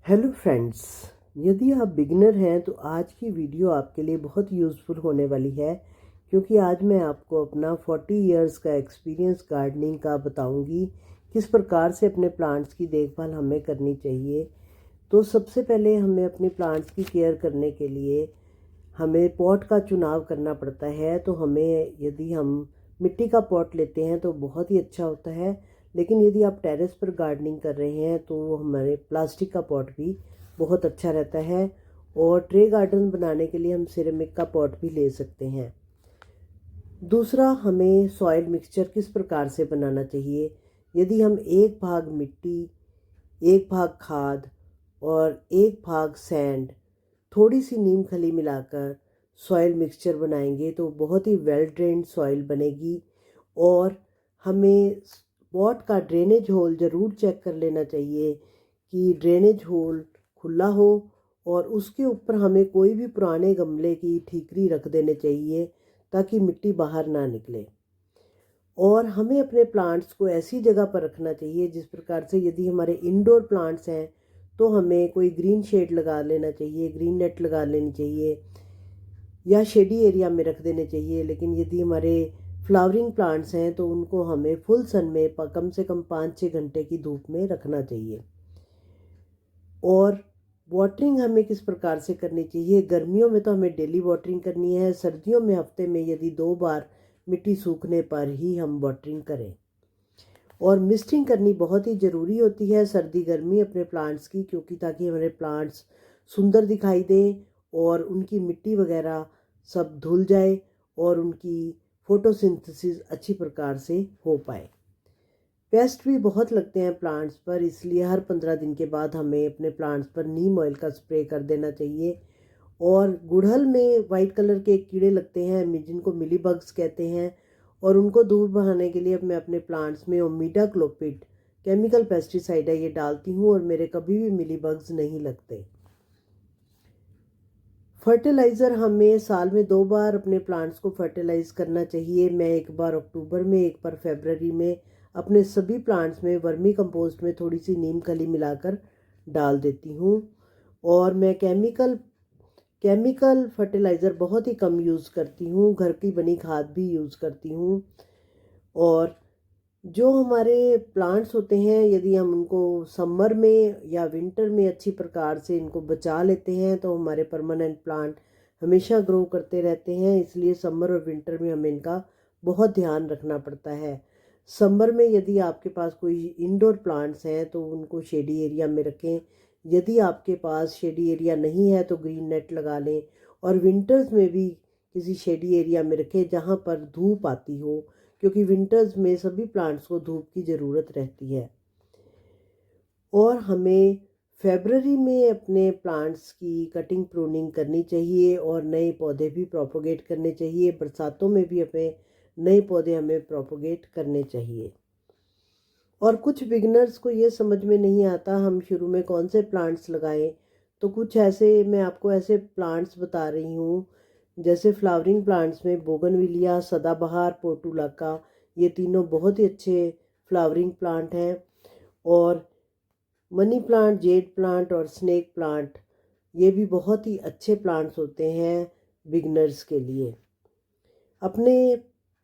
Hello friends, यदि आप beginner हैं तो आज की वीडियो आपके लिए बहुत यूज़फुल होने वाली है, क्योंकि आज मैं आपको अपना 40 इयर्स का एक्सपीरियंस गार्डनिंग का बताऊंगी किस प्रकार से अपने प्लांट्स की देखभाल हमें करनी चाहिए। तो सबसे पहले हमें अपने प्लांट्स की केयर करने के लिए हमें पॉट का चुनाव करना पड़ता है। तो हमें यदि हम मिट्टी का पॉट लेते हैं तो बहुत ही अच्छा होता है, लेकिन यदि आप टेरेस पर गार्डनिंग कर रहे हैं तो हमारे प्लास्टिक का पॉट भी बहुत अच्छा रहता है। और ट्रे गार्डन बनाने के लिए हम सिरेमिक का पॉट भी ले सकते हैं। दूसरा, हमें सॉइल मिक्सचर किस प्रकार से बनाना चाहिए। यदि हम एक भाग मिट्टी, एक भाग खाद और एक भाग सैंड, थोड़ी सी नीम खली मिलाकर सॉइल मिक्सचर बनाएंगे तो बहुत ही वेल ड्रेन्ड सॉइल बनेगी। और हमें पॉट का ड्रेनेज होल ज़रूर चेक कर लेना चाहिए कि ड्रेनेज होल खुला हो, और उसके ऊपर हमें कोई भी पुराने गमले की ठीकरी रख देने चाहिए ताकि मिट्टी बाहर ना निकले। और हमें अपने प्लांट्स को ऐसी जगह पर रखना चाहिए जिस प्रकार से, यदि हमारे इंडोर प्लांट्स हैं तो हमें कोई ग्रीन शेड लगा लेना चाहिए, ग्रीन नेट लगा लेनी चाहिए या शेडी एरिया में रख देने चाहिए। लेकिन यदि हमारे फ्लावरिंग प्लांट्स हैं तो उनको हमें फुल सन में कम से कम 5-6 घंटे की धूप में रखना चाहिए। और वाटरिंग हमें किस प्रकार से करनी चाहिए। गर्मियों में तो हमें डेली वाटरिंग करनी है। सर्दियों में हफ्ते में यदि 2 बार मिट्टी सूखने पर ही हम वाटरिंग करें। और मिस्टिंग करनी बहुत ही ज़रूरी होती है सर्दी गर्मी अपने प्लांट्स की, क्योंकि ताकि हमारे प्लांट्स सुंदर दिखाई दें और उनकी मिट्टी वगैरह सब धुल जाए और उनकी फोटोसिंथेसिस अच्छी प्रकार से हो पाए। पेस्ट भी बहुत लगते हैं प्लांट्स पर, इसलिए हर 15 दिन के बाद हमें अपने प्लांट्स पर नीम ऑयल का स्प्रे कर देना चाहिए। और गुड़हल में वाइट कलर के कीड़े लगते हैं जिनको मिली बग्स कहते हैं, और उनको दूर भगाने के लिए मैं अपने प्लांट्स में ओमिडा क्लोपिड केमिकल पेस्टिसाइड है ये डालती हूँ, और मेरे कभी भी मिली बग्स नहीं लगते। फर्टिलाइज़र हमें साल में 2 बार अपने प्लांट्स को फर्टिलाइज़ करना चाहिए। मैं एक बार अक्टूबर में, एक बार फरवरी में अपने सभी प्लांट्स में वर्मी कंपोस्ट में थोड़ी सी नीम खली मिलाकर डाल देती हूँ। और मैं केमिकल फर्टिलाइज़र बहुत ही कम यूज़ करती हूँ, घर की बनी खाद भी यूज़ करती हूँ। और जो हमारे प्लांट्स होते हैं, यदि हम उनको समर में या विंटर में अच्छी प्रकार से इनको बचा लेते हैं तो हमारे परमानेंट प्लांट हमेशा ग्रो करते रहते हैं। इसलिए समर और विंटर में हमें इनका बहुत ध्यान रखना पड़ता है। समर में यदि आपके पास कोई इंडोर प्लांट्स हैं तो उनको शेडी एरिया में रखें। यदि आपके पास शेडी एरिया नहीं है तो ग्रीन नेट लगा लें। और विंटर्स में भी किसी शेडी एरिया में रखें जहाँ पर धूप आती हो, क्योंकि विंटर्स में सभी प्लांट्स को धूप की ज़रूरत रहती है। और हमें फरवरी में अपने प्लांट्स की कटिंग प्रूनिंग करनी चाहिए और नए पौधे भी प्रोपोगेट करने चाहिए। बरसातों में भी हमें नए पौधे हमें प्रोपोगेट करने चाहिए। और कुछ बिगनर्स को ये समझ में नहीं आता हम शुरू में कौन से प्लांट्स लगाएं, तो कुछ ऐसे मैं आपको ऐसे प्लांट्स बता रही हूँ। जैसे फ्लावरिंग प्लांट्स में बोगनविलिया, सदाबहार, पोर्टुलाका, ये तीनों बहुत ही अच्छे फ्लावरिंग प्लांट हैं। और मनी प्लांट, जेड प्लांट और स्नेक प्लांट, ये भी बहुत ही अच्छे प्लांट्स होते हैं बिगनर्स के लिए। अपने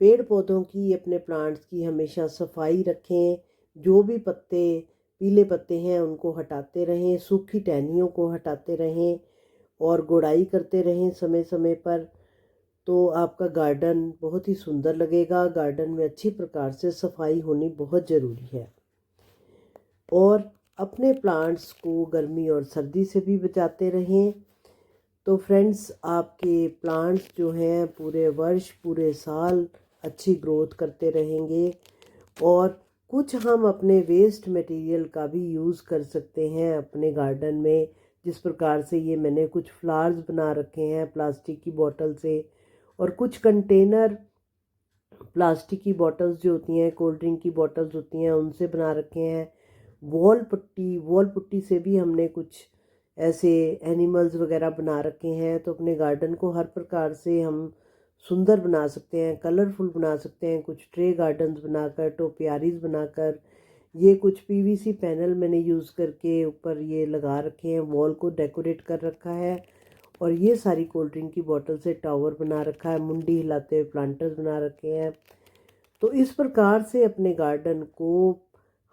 पेड़ पौधों की, अपने प्लांट्स की हमेशा सफाई रखें। जो भी पत्ते, पीले पत्ते हैं उनको हटाते रहें, सूखी टहनियों को हटाते रहें और गुड़ाई करते रहें समय समय पर। तो आपका गार्डन बहुत ही सुंदर लगेगा। गार्डन में अच्छी प्रकार से सफाई होनी बहुत ज़रूरी है। और अपने प्लांट्स को गर्मी और सर्दी से भी बचाते रहें। तो फ्रेंड्स, आपके प्लांट्स जो हैं पूरे वर्ष, पूरे साल अच्छी ग्रोथ करते रहेंगे। और कुछ हम अपने वेस्ट मटेरियल का भी यूज़ कर सकते हैं अपने गार्डन में। जिस प्रकार से ये मैंने कुछ फ्लावर्स बना रखे हैं प्लास्टिक की बोतल से, और कुछ कंटेनर प्लास्टिक की बॉटल्स जो होती हैं, कोल्ड ड्रिंक की बॉटल्स होती हैं, उनसे बना रखे हैं। वॉल पुट्टी से भी हमने कुछ ऐसे एनिमल्स वगैरह बना रखे हैं। तो अपने गार्डन को हर प्रकार से हम सुंदर बना सकते हैं, कलरफुल बना सकते हैं। कुछ ट्रे गार्डन्स बनाकर, टोपियारीज बनाकर, ये कुछ पीवीसी पैनल मैंने यूज़ करके ऊपर ये लगा रखे हैं, वॉल को डेकोरेट कर रखा है। और ये सारी कोल्ड ड्रिंक की बोतल से टावर बना रखा है, मुंडी हिलाते हुए प्लांटर्स बना रखे हैं। तो इस प्रकार से अपने गार्डन को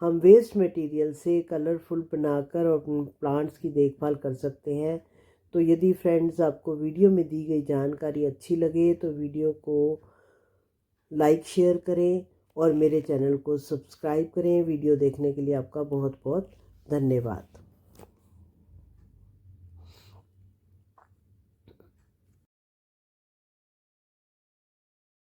हम वेस्ट मटेरियल से कलरफुल बनाकर और प्लांट्स की देखभाल कर सकते हैं। तो यदि फ्रेंड्स आपको वीडियो में दी गई जानकारी अच्छी लगे तो वीडियो को लाइक शेयर करें और मेरे चैनल को सब्सक्राइब करें। वीडियो देखने के लिए आपका बहुत बहुत धन्यवाद।